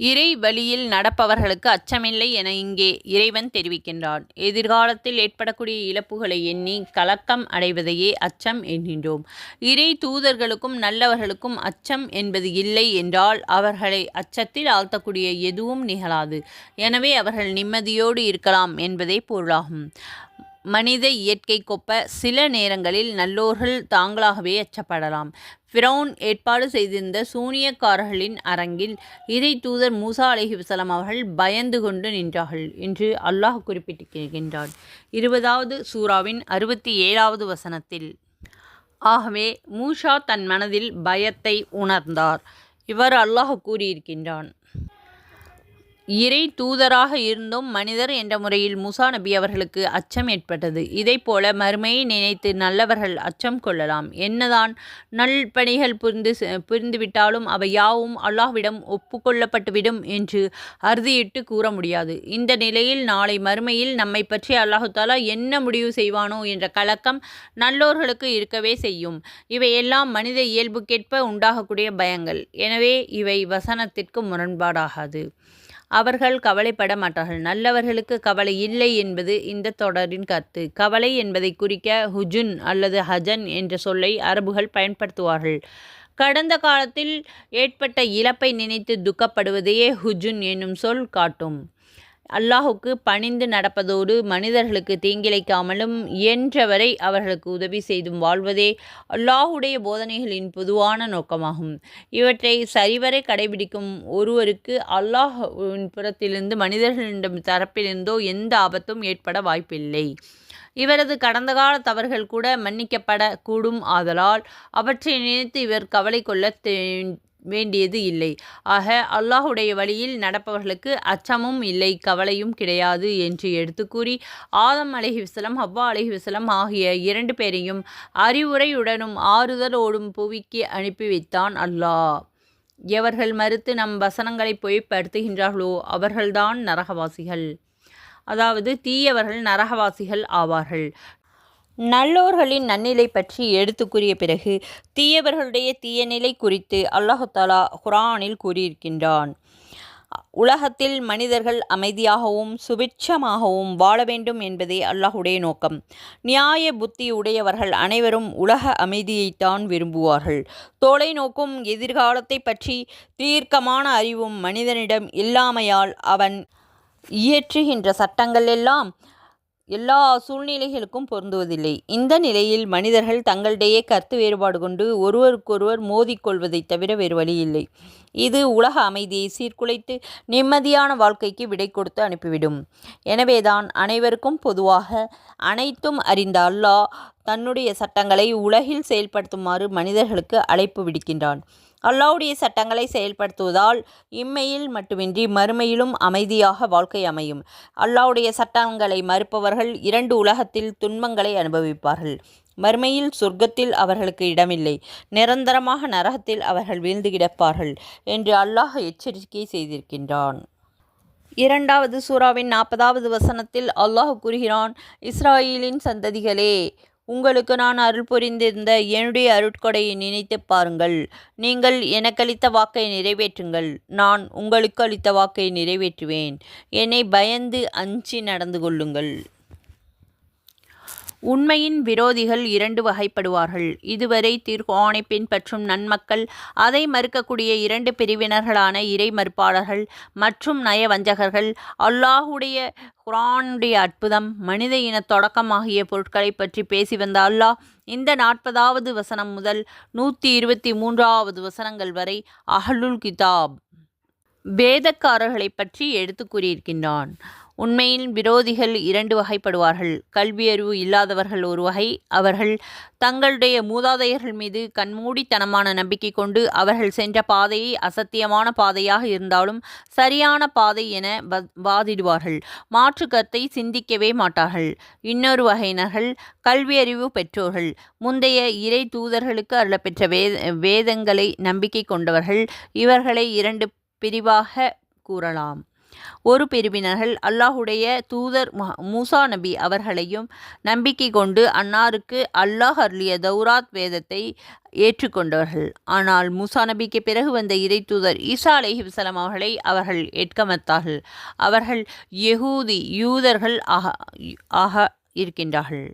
இறை வழியில் நடப்பவர்களுக்கு அச்சமில்லை என இங்கே இறைவன் தெரிவிக்கின்றான். எதிர்காலத்தில் ஏற்படக்கூடிய இழப்புகளை எண்ணி கலக்கம் அடைவதையே அச்சம் என்கின்றோம். இறை தூதர்களுக்கும் நல்லவர்களுக்கும் அச்சம் என்பது இல்லை என்றால் அவர்களை அச்சத்தில் ஆழ்த்தக்கூடிய எதுவும் நிகழாது. எனவே அவர்கள் நிம்மதியோடு இருக்கலாம் என்பதே பொருளாகும். மனித இயற்கை கொப்ப சில நேரங்களில் நல்லோர்கள் தாங்களாகவே அச்சப்படலாம். ஃபிரௌன் ஏற்பாடு செய்திருந்த சூனியக்காரர்களின் அரங்கில் இறை தூதர் மூசா அலைஹிஸ்ஸலாம் அவர்கள் பயந்து கொண்டு நின்றார்கள் என்று அல்லாஹ் குறிப்பிட்டிருக்கின்றான் 20வது சூராவின் 67வது வசனத்தில். ஆகவே மூசா தன் மனதில் பயத்தை உணர்ந்தார். இவ்வாறு அல்லாஹ் கூறியிருக்கின்றான். இறை தூதராக இருந்தும் மனிதர் என்ற முறையில் மூசா நபி அவர்களுக்கு அச்சம் ஏற்பட்டது. இதைப்போல மறுமையை நினைத்து நல்லவர்கள் அச்சம் கொள்ளலாம். என்னதான் நல்பணிகள் புரிந்துவிட்டாலும் அவை யாவும் அல்லாஹ்விடம் ஒப்புக்கொள்ளப்பட்டுவிடும் என்று அறுதியிட்டு கூற முடியாது. இந்த நிலையில் நாளை மறுமையில் நம்மை பற்றி அல்லாஹு தஆலா என்ன முடிவு செய்வானோ என்ற கலக்கம் நல்லோர்களுக்கு இருக்கவே செய்யும். இவையெல்லாம் மனித இயல்புக்கேற்ப உண்டாகக்கூடிய பயங்கள். எனவே இவை வசனத்திற்கு முரண்பாடாகாது. அவர்கள் கவலைப்பட மாட்டார்கள். நல்லவர்களுக்கு கவலை இல்லை என்பது இந்த தொடரின் கருத்து. கவலை என்பதை குறிக்க ஹுஜுன் அல்லது ஹஜன் என்ற சொல்லை அரபுகள் பயன்படுத்துவார்கள். கடந்த காலத்தில் ஏற்பட்ட இழப்பை நினைத்து துக்கப்படுவதையே ஹுஜுன் என்னும் சொல் காட்டும். அல்லாஹுக்கு பணிந்து நடப்பதோடு மனிதர்களுக்கு தீங்கிழைக்காமலும் இயன்றவரை அவர்களுக்கு உதவி செய்தும் வாழ்வதே அல்லாஹுடைய போதனைகளின் பொதுவான நோக்கமாகும். இவற்றை சரிவரை கடைபிடிக்கும் ஒருவருக்கு அல்லாஹ்வின் புறத்திலிருந்து மனிதர்களிடம் தரப்பிலிருந்தோ எந்த ஆபத்தும் ஏற்பட வாய்ப்பில்லை. இவரது கடந்த கால தவறுகள் கூட மன்னிக்கப்பட கூடும். ஆதலால் அவற்றை நினைத்து இவர் கவலை கொள்ள வேண்டியது இல்லை. ஆக அல்லாஹுடைய வழியில் நடப்பவர்களுக்கு அச்சமும் இல்லை, கவலையும் கிடையாது என்று எடுத்து கூறி ஆதம் அலைஹிஸ்ஸலாம் ஹவ்வா அலைஹிஸ்ஸலாம் ஆகிய 2 பேரையும் அறிவுரையுடனும் ஆறுதலோடும் புவிக்கு அனுப்பி வைத்தான் அல்லாஹ். எவர்கள் மறுத்து நம் வசனங்களை பொய்ப்படுத்துகின்றார்களோ அவர்கள்தான் நரகவாசிகள். அதாவது தீயவர்கள் நரகவாசிகள் ஆவார்கள். நல்லோர்களின் நன்னிலை பற்றி எடுத்து கூறிய பிறகு தீயவர்களுடைய தீய நிலை குறித்து அல்லாஹு தஆலா குர்ஆனில் கூறியிருக்கின்றான். உலகத்தில் மனிதர்கள் அமைதியாகவும் சுபிட்சமாகவும் வாழ வேண்டும் என்பதே அல்லாஹுடைய நோக்கம். நியாய புத்தி உடையவர்கள் அனைவரும் உலக அமைதியைத்தான் விரும்புவார்கள். தொலைநோக்கும் எதிர்காலத்தை பற்றி தீர்க்கமான அறிவும் மனிதனிடம் இல்லாமையால் அவன் இயற்றுகின்ற சட்டங்கள் எல்லாம் எல்லா சூழ்நிலைகளுக்கும் பொருந்துவதில்லை. இந்த நிலையில் மனிதர்கள் தங்களிடையே கருத்து வேறுபாடு கொண்டு ஒருவருக்கொருவர் மோதிக்கொள்வதைத் தவிர வேறு வழி இல்லை. இது உலக அமைதியை சீர்குலைத்து நிம்மதியான வாழ்க்கைக்கு விடை கொடுத்து அனுப்பிவிடும். எனவேதான் அனைவருக்கும் பொதுவாக அனைத்தும் அறிந்த அல்லாஹ் தன்னுடைய சட்டங்களை உலகில் செயல்படுத்துமாறு மனிதர்களுக்கு அழைப்பு விடுக்கின்றான். அல்லாஹ்வுடைய சட்டங்களை செயல்படுத்துவதால் இம்மையில் மட்டுமின்றி மறுமையிலும் அமைதியாக வாழ்க்கை அமையும். அல்லாஹ்வுடைய சட்டங்களை மறுப்பவர்கள் 2 உலகத்தில் துன்பங்களை அனுபவிப்பார்கள். மறுமையில் சொர்க்கத்தில் அவர்களுக்கு இடமில்லை, நிரந்தரமாக நரகத்தில் அவர்கள் வீழ்ந்து கிடப்பார்கள் என்று அல்லாஹ் எச்சரிக்கை செய்திருக்கின்றான். 2வது சூராவின் 40வது வசனத்தில் அல்லாஹ் கூறுகிறான், இஸ்ராயீலின் சந்ததிகளே, உங்களுக்கு நான் அருள் புரிந்திருந்த என்னுடைய அருட்கொடையை நினைத்து பாருங்கள். நீங்கள் எனக்களித்த வாக்கை நிறைவேற்றுங்கள். நான் உங்களுக்கு அளித்த வாக்கை நிறைவேற்றுவேன். என்னை பயந்து அஞ்சி நடந்து கொள்ளுங்கள். உண்மையின் விரோதிகள் 2 வகைப்படுவார்கள். இதுவரை திருக்குர்ஆனை பின்பற்றும் நன்மக்கள் அதை மறுக்கக்கூடிய 2 பிரிவினர்களான இறை மறுப்பாளர்கள் மற்றும் நயவஞ்சகர்கள். அல்லாஹுடைய குர்ஆனுடைய அற்புதம், மனித இன தொடக்கம் ஆகிய பொருட்களை பற்றி பேசி வந்த அல்லாஹ் இந்த 40வது வசனம் முதல் 123வது வசனங்கள் வரை அஹ்லுல் கிதாப் வேதக்காரர்களை பற்றி எடுத்து கூறியிருக்கின்றான். உண்மையின் விரோதிகள் 2 வகைப்படுவார்கள். கல்வியறிவு இல்லாதவர்கள் ஒரு வகை. அவர்கள் தங்களுடைய மூதாதையர்கள் மீது கண்மூடித்தனமான நம்பிக்கை கொண்டு அவர்கள் சென்ற பாதையை அசத்தியமான பாதையாக இருந்தாலும் சரியான பாதை என வாதிடுவார்கள். மாற்று கருத்தை சிந்திக்கவே மாட்டார்கள். இன்னொரு வகையினர்கள் கல்வியறிவு பெற்றோர்கள். முந்தைய இறை தூதர்களுக்கு அருளப்பெற்ற வேதங்களை நம்பிக்கை கொண்டவர்கள். இவர்களை 2 பிரிவாக கூறலாம். ஒரு பிரிவினர்கள் அல்லாஹுடைய தூதர் மூசா நபி அவர்களையும் நம்பிக்கை கொண்டு அன்னாருக்கு அல்லாஹ் அருளிய தௌராத் வேதத்தை ஏற்றுக்கொண்டவர்கள். ஆனால் மூசா நபிக்கு பிறகு வந்த இறை தூதர் ஈசா அலைஹிஸ்ஸலாம் அவர்களை அவர்கள் ஏற்க மறுத்தார்கள். அவர்கள் யூதர்கள் ஆக இருக்கின்றார்கள்,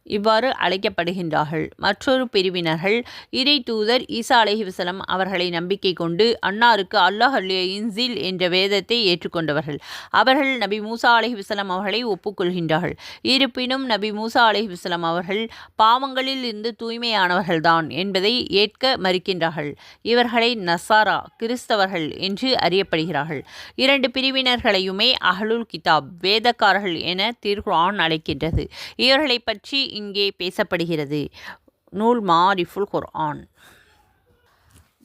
இவ்வாறு அழைக்கப்படுகின்றார்கள். மற்றொரு பிரிவினர்கள் இறை தூதர் ஈசா அலைஹிஸ்ஸலாம் அவர்களை நம்பிக்கை கொண்டு அன்னாருக்கு அல்லாஹ் அருளிய இன்ஜீல் என்ற வேதத்தை ஏற்றுக்கொண்டவர்கள். அவர்கள் நபி மூசா அலைஹிஸ்ஸலாம் அவர்களை ஒப்புக்கொள்கின்றார்கள். இருப்பினும் நபி மூசா அலைஹிஸ்ஸலாம் அவர்கள் பாவங்களில் இருந்து தூய்மையானவர்கள்தான் என்பதை ஏற்க மறுக்கின்றார்கள். இவர்களை நசாரா கிறிஸ்தவர்கள் என்று அறியப்படுகிறார்கள். 2 பிரிவினர்களையுமே அஹ்லுல் கிதாப் வேதக்காரர்கள் என திருக்குர்ஆன் அழைக்கின்றது. இவர்களை பற்றி இங்கே பேசப்படுகிறது. நூல் மாரிஃபுல் குர்ஆன்.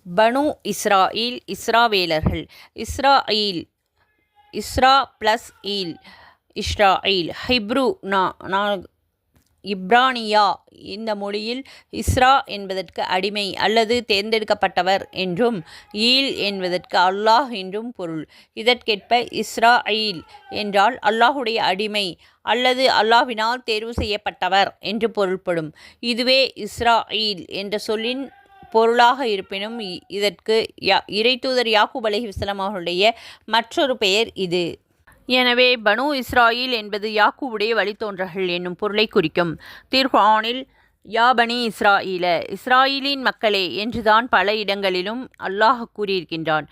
பனு இஸ்ராயில் இஸ்ராவேலர்கள். இஸ்ரா ப்ளஸ் ஈல் இஸ்ராயில். ஹிப்ரு இப்ரானியா இந்த மொழியில் இஸ்ரா என்பதற்கு அடிமை அல்லது தேர்ந்தெடுக்கப்பட்டவர் என்றும் ஈல் என்பதற்கு அல்லாஹ் என்றும் பொருள். இதற்கேற்ப இஸ்ராயில் என்றால் அல்லாஹுடைய அடிமை அல்லது அல்லாஹ்வினால் தேர்வு செய்யப்பட்டவர் என்று பொருள்படும். இதுவே இஸ்ராயில் என்ற சொல்லின் பொருளாக இருப்பினும் இதற்கு இறைத்தூதர் யாக்கூப் அலைஹிஸ்ஸலாம் அவர்களுடைய மற்றொரு பெயர் இது. எனவே பனு இஸ்ராயில் என்பது யாக்கூபுடைய வழித்தோன்றல்கள் என்னும் பொருளை குறிக்கும். திருக்குர்ஆனில் யா பனி இஸ்ராஈல, இஸ்ராயீலின் மக்களே என்றுதான் பல இடங்களிலும் அல்லாஹ் கூறியிருக்கின்றான்.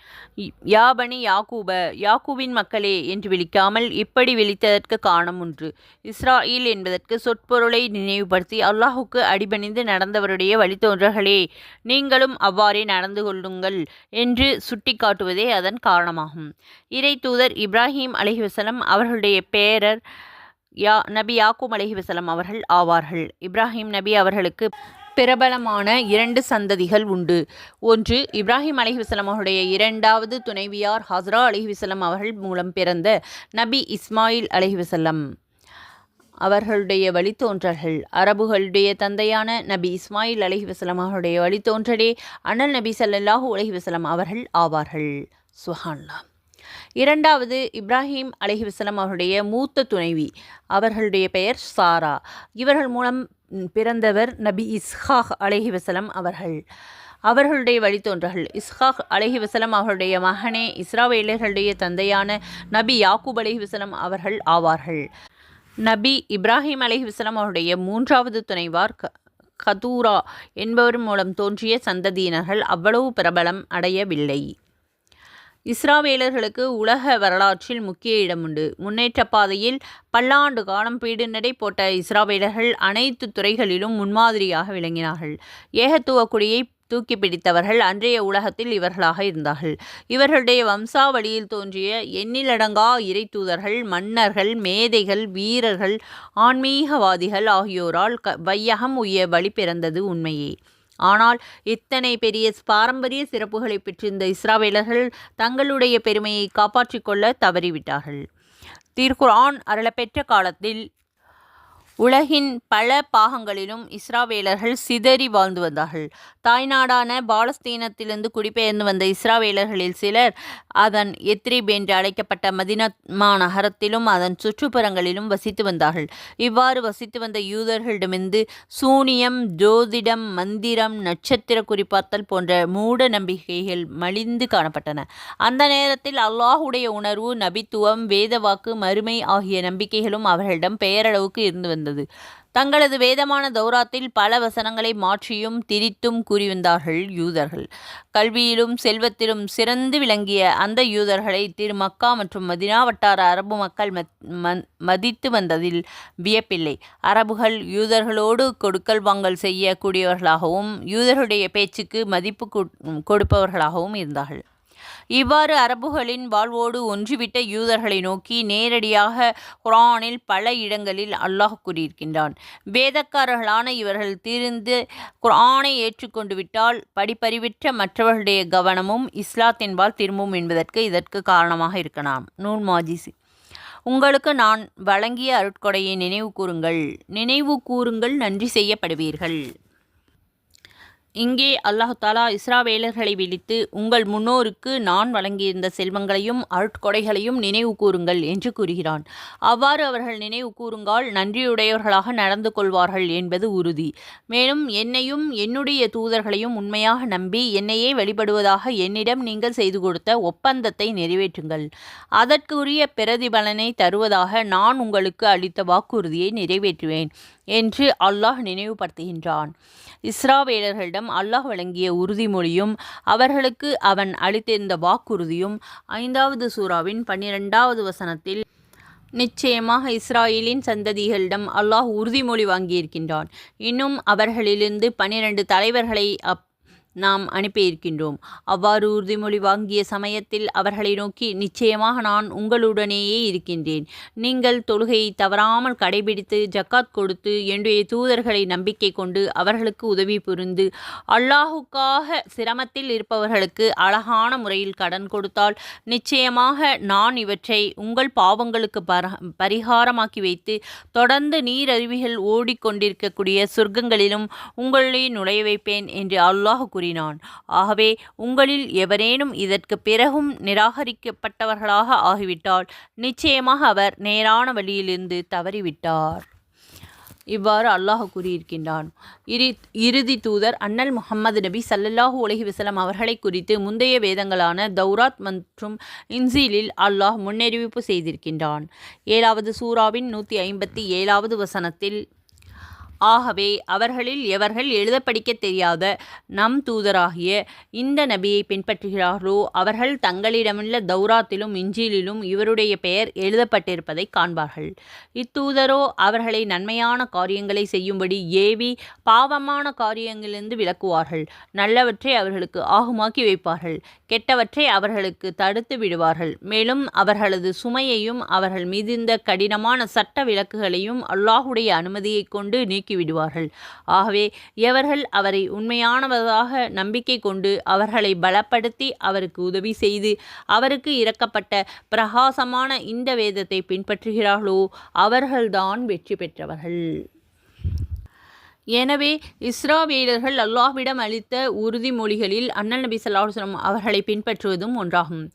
யா பனி யாக்கூப, யாக்கூபின் மக்களே என்று விளிக்காமல் இப்படி விளித்ததற்கு காரணம் ஒன்று. இஸ்ராயில் என்பதற்கு சொற்பொருளை நினைவுபடுத்தி அல்லாஹுக்கு அடிபணிந்து நடந்தவருடைய வழித்தோன்றல்களே, நீங்களும் அவ்வாறே நடந்து கொள்ளுங்கள் என்று சுட்டிக்காட்டுவதே அதன் காரணமாகும். இறை தூதர் இப்ராஹிம் அலைஹிவஸல்லம் அவர்களுடைய பேரர் நபி யாக்கூப் அலைஹிவஸல்லம் அவர்கள் ஆவார்கள். இப்ராஹிம் நபி அவர்களுக்கு பிரபலமான 2 சந்ததிகள் உண்டு. ஒன்று, இப்ராஹிம் அலைஹிவஸல்லம் அவருடைய 2வது துணைவியார் ஹஸ்ரா அலைஹிவஸல்லம் அவர்கள் மூலம் பிறந்த நபி இஸ்மாயில் அலைஹிவஸல்லம் அவர்களுடைய வழித்தோன்றல்கள். அரபுகளுடைய தந்தையான நபி இஸ்மாயில் அலைஹிவஸல்லம் அவருடைய வழித்தோன்றலே அண்ணல் நபி ஸல்லல்லாஹு அலைஹி வஸல்லம் அவர்கள் ஆவார்கள். சுப்ஹானல்லாஹ். 2வது, இப்ராஹிம் அலைஹிவஸல்லம் அவருடைய மூத்த துணைவி, அவர்களுடைய பெயர் சாரா. இவர்கள் மூலம் பிறந்தவர் நபி இஸ்ஹாக் அலைஹிவஸல்லம் அவர்கள். அவர்களுடைய வழித்தோன்றல்கள். இஸ்ஹாக் அலைஹிவஸல்லம் அவர்களுடைய மகனே இஸ்ராவேலர்களுடைய தந்தையான நபி யாக்கூப் அலைஹிவஸல்லம் அவர்கள் ஆவார்கள். நபி இப்ராஹிம் அலைஹிவஸல்லம் அவருடைய 3வது துணைவார் கதூரா என்பவர் மூலம் தோன்றிய சந்ததியினர்கள் அவ்வளவு பிரபலம் அடையவில்லை. இஸ்ராவேலர்களுக்கு உலக வரலாற்றில் முக்கிய இடம் உண்டு. முன்னேற்ற பாதையில் பல்லாண்டு காலம் பீடுநடை போட்ட இஸ்ராவேலர்கள் அனைத்து துறைகளிலும் முன்மாதிரியாக விளங்கினார்கள். ஏகத்துவ கொடியை தூக்கி பிடித்தவர்கள் அன்றைய உலகத்தில் இவர்களாக இருந்தார்கள். இவர்களுடைய வம்சாவளியில் தோன்றிய எண்ணிலடங்கா இறை தூதர்கள், மன்னர்கள், மேதைகள், வீரர்கள், ஆன்மீகவாதிகள் ஆகியோரால் வையகம் உய்ய வழி பிறந்தது உண்மையே. ஆனால் இத்தனை பெரிய பாரம்பரிய சிறப்புகளை பெற்றிருந்த இஸ்ராவேலர்கள் தங்களுடைய பெருமையை காப்பாற்றிக் கொள்ள தவறிவிட்டார்கள். திருக்குர்ஆன் அருளப்பெற்ற காலத்தில் உலகின் பல பாகங்களிலும் இஸ்ராவேலர்கள் சிதறி வாழ்ந்து வந்தார்கள். தாய்நாடான பாலஸ்தீனத்திலிருந்து குடிபெயர்ந்து வந்த இஸ்ராவேலர்களில் சிலர் அதன் எத்ரிப் என்று அழைக்கப்பட்ட மதினா நகரத்திலும் அதன் சுற்றுப்புறங்களிலும் வசித்து வந்தார்கள். இவ்வாறு வசித்து வந்த யூதர்களிடமிருந்து சூனியம், ஜோதிடம், மந்திரம், நட்சத்திர குறிப்பார்த்தல் போன்ற மூட நம்பிக்கைகள் மலிந்து காணப்பட்டன. அந்த நேரத்தில் அல்லாஹுடைய உணர்வு, நபித்துவம், வேதவாக்கு, மறுமை ஆகிய நம்பிக்கைகளும் அவர்களிடம் பெயரளவுக்கு இருந்து வந்தது. தங்களது வேதமான தௌராத்தில் பல வசனங்களை மாற்றியும் திரித்தும் கூறி வந்தார்கள் யூதர்கள். கல்வியிலும் செல்வத்திலும் சிறந்து விளங்கிய அந்த யூதர்களை திரு மக்கா மற்றும் மதினா வட்டார அரபு மக்கள் மதித்து வந்ததில் வியப்பில்லை. அரபுகள் யூதர்களோடு கொடுக்கல் வாங்கல் செய்யக்கூடியவர்களாகவும் யூதர்களுடைய பேச்சுக்கு மதிப்பு கொடுப்பவர்களாகவும் இருந்தார்கள். இவ்வாறு அரபுகளின் வாழ்வோடு ஒன்றிவிட்ட யூதர்களை நோக்கி நேரடியாக குர்ஆனில் பல இடங்களில் அல்லாஹ் கூறியிருக்கின்றான். வேதக்காரர்களான இவர்கள் திரிந்து குர்ஆனை ஏற்றுக்கொண்டு விட்டால் படிப்பறிவிற்ற மற்றவர்களுடைய கவனமும் இஸ்லாத்தின்பால் திரும்பும் என்பதற்கு இதற்கு காரணமாக இருக்கலாம். நூல் மாஜிசி. உங்களுக்கு நான் வழங்கிய அருட்கொடையை நினைவு கூறுங்கள், நன்றி செய்யப்படுவீர்கள். இங்கே அல்லாஹு தாலா இஸ்ராவேலர்களை விழித்து, உங்கள் முன்னோருக்கு நான் வழங்கியிருந்த செல்வங்களையும் அருட்கொடைகளையும் நினைவு கூறுங்கள் என்று கூறுகிறான். அவ்வாறு அவர்கள் நினைவு கூறுங்கால் நன்றியுடையவர்களாக நடந்து கொள்வார்கள் என்பது உறுதி. மேலும் என்னையும் என்னுடைய தூதர்களையும் உண்மையாக நம்பி என்னையே வழிபடுவதாக என்னிடம் நீங்கள் செய்து கொடுத்த ஒப்பந்தத்தை நிறைவேற்றுங்கள். அதற்குரிய பிரதிபலனை தருவதாக நான் உங்களுக்கு அளித்த வாக்குறுதியை நிறைவேற்றுவேன் என்று அல்லாஹ் நினைவுபடுத்துகின்றான். இஸ்ராவேலர்களிடம் அல்லாஹ் வழங்கிய உறுதிமொழியும் அவர்களுக்கு அவன் அளித்திருந்த வாக்குறுதியும் 5வது சூராவின் 12வது வசனத்தில் நிச்சயமாக இஸ்ராயேலின் சந்ததிகளிடம் அல்லாஹ் உறுதிமொழி வாங்கியிருக்கின்றான். இன்னும் அவர்களிலிருந்து 12 தலைவர்களை நாம் அனுப்பியிருக்கின்றோம். அவ்வாறு உறுதிமொழி வாங்கிய சமயத்தில் அவர்களை நோக்கி, நிச்சயமாக நான் உங்களுடனேயே இருக்கின்றேன். நீங்கள் தொழுகையை தவறாமல் கடைபிடித்து ஜக்காத் கொடுத்து என்னுடைய தூதர்களை நம்பிக்கை கொண்டு அவர்களுக்கு உதவி புரிந்து அல்லாஹுக்காக சிரமத்தில் இருப்பவர்களுக்கு அழகான முறையில் கடன் கொடுத்தால் நிச்சயமாக நான் இவற்றை உங்கள் பாவங்களுக்கு பரிகாரமாக்கி வைத்து தொடர்ந்து நீரருவிகள் ஓடிக்கொண்டிருக்கக்கூடிய சொர்க்கங்களிலும் உங்களை நுழைய வைப்பேன் என்று அல்லாஹ் கூறினான். ஆகவே உங்களில் எவரேனும் இதற்கு பிறகும் நிராகரிக்கப்பட்டவர்களாக ஆகிவிட்டால் நிச்சயமாக அவர் நேரான வழியிலிருந்து தவறிவிட்டார். இவ்வாறு அல்லாஹ் கூறியிருக்கின்றான். இறுதி தூதர் அண்ணல் முஹம்மது நபி ஸல்லல்லாஹு அலைஹி வஸல்லம் அவர்களை குறித்து முந்தைய வேதங்களான தௌராத் மற்றும் இன்ஜீலில் அல்லாஹ் முன்னறிவிப்பு செய்திருக்கின்றான். 7வது சூராவின் 157வது வசனத்தில் ஆகவே அவர்களில் எவர்கள் எழுத படிக்க தெரியாத நம் தூதராகிய இந்த நபியை பின்பற்றுகிறார்களோ அவர்கள் தங்களிடமுள்ள தௌராத்திலும் இஞ்சிலிலும் இவருடைய பெயர் எழுதப்பட்டிருப்பதை காண்பார்கள். இத்தூதரோ அவர்களை நன்மையான காரியங்களை செய்யும்படி ஏவி பாவமான காரியங்களிலிருந்து விலக்குவார்கள். நல்லவற்றை அவர்களுக்கு ஆகுமாக்கி வைப்பார்கள், கெட்டவற்றை அவர்களுக்கு தடுத்து விடுவார்கள். மேலும் அவர்களது சுமையையும் அவர்கள் மீதிருந்த கடினமான சட்ட விலக்குகளையும் அல்லாஹுடைய அனுமதியை கொண்டு நீக்கிவிடுவார்கள். ஆகவே எவர்கள் அவரை உண்மையானவராக நம்பிக்கை கொண்டு அவர்களை பலப்படுத்தி அவருக்கு உதவி செய்து அவருக்கு இறக்கப்பட்ட பிரகாசமான இந்த வேதத்தை பின்பற்றுகிறார்களோ அவர்கள்தான் வெற்றி பெற்றவர்கள். எனவே இஸ்ராவேலர்கள் அல்லாஹ்விடம் அளித்த உறுதிமொழிகளில் அண்ணல் நபி ஸல்லல்லாஹு அலைஹி வஸல்லம் அவர்களை பின்பற்றுவதும் ஒன்றாகும்.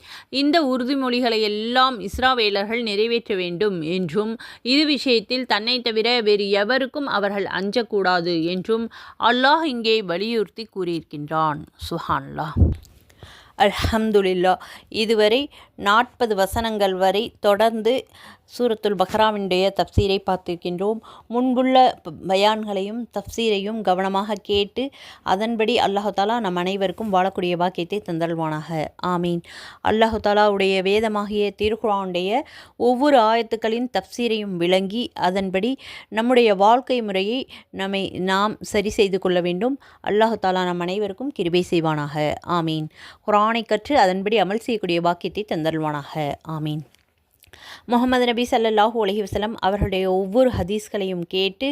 இந்த உறுதிமொழிகளை எல்லாம் இஸ்ராவேலர்கள் நிறைவேற்ற வேண்டும் என்றும் இது விஷயத்தில் தன்னை தவிர வேறு எவருக்கும் அவர்கள் அஞ்சக்கூடாது என்றும் அல்லாஹ் இங்கே வலியுறுத்தி கூறியிருக்கின்றான். சுப்ஹானல்லாஹ். அல்ஹம்துலில்லாஹ். இதுவரை 40 வசனங்கள் வரை தொடர்ந்து சூரத்துல் பக்ராவினுடைய தப்சீரை பார்த்திருக்கின்றோம். முன்புள்ள பயான்களையும் தப்சீரையும் கவனமாக கேட்டு அதன்படி அல்லாஹு தாலா நம் அனைவருக்கும் வாழக்கூடிய பாக்கியத்தை தந்தல்வானாக. ஆமீன். அல்லாஹு தாலாவுடைய வேதமாகிய திருக்குர்ஆனுடைய ஒவ்வொரு ஆயத்துக்களின் தப்சீரையும் விளங்கி அதன்படி நம்முடைய வாழ்க்கை முறையை நாம் சரி செய்து கொள்ள வேண்டும். அல்லாஹு தாலா நம் அனைவருக்கும் கிருபை செய்வானாக. ஆமீன். குர்ஆனை கற்று அதன்படி அமல் செய்யக்கூடிய பாக்கியத்தை தந்தல்வானாக. ஆமீன். முஹம்மது நபி ஸல்லல்லாஹு அலைஹி வஸல்லம் அவர்களுடைய ஒவ்வொரு ஹதீஸ்களையும் கேட்டு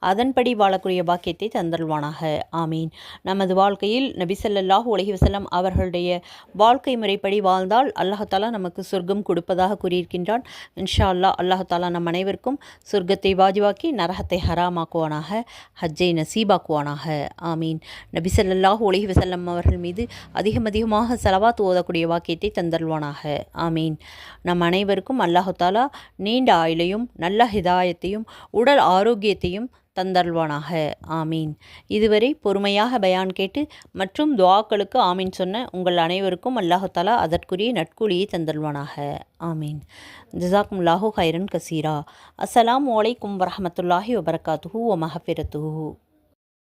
அதன்படி வாழக்கூடிய பாக்கியத்தை தந்தல்வானாக. ஆமீன். நமது வாழ்க்கையில் நபி ஸல்லல்லாஹு அலைஹி வஸல்லம் அவர்களுடைய வாழ்க்கை முறைப்படி வாழ்ந்தால் அல்லாஹ் தாலா நமக்கு சொர்க்கம் கொடுப்பதாக கூறியிருக்கின்றான். இன்ஷா அல்லாஹ் அல்லாஹ் தாலா நம் அனைவருக்கும் சொர்க்கத்தை வாஜிவாக்கி நரகத்தை ஹராமாக்குவானாக, ஹஜ்ஜை நசீபாக்குவானாக. ஆமீன். நபி ஸல்லல்லாஹு அலைஹி வஸல்லம் அவர்கள் மீது அதிகமாக ஸலவாத் ஓதக்கூடிய வாக்கியத்தை தந்தல்வானாக. ஆமீன். நம் அனைவருக்கும் அல்லாஹு தாலா நீண்ட ஆயுளையும் நல்ல ஹிதாயத்தையும் உடல் ஆரோக்கியத்தையும் தந்தல்வானாக. ஆமீன். இதுவரை பொறுமையாக பயான் கேட்டு மற்றும் துஆக்களுக்கு ஆமீன் சொன்ன உங்கள் அனைவருக்கும் அல்லாஹு தாலா அதற்குரிய நட்கூலியை தந்தல்வானாக. ஆமீன். ஜஸாக்குமுல்லாஹு கைரன் கசீரா. அஸ்ஸலாமு அலைக்கும் வரஹ்மத்துல்லாஹி வபரகாத்துஹு வ மஹ்ஃபிரத்துஹு.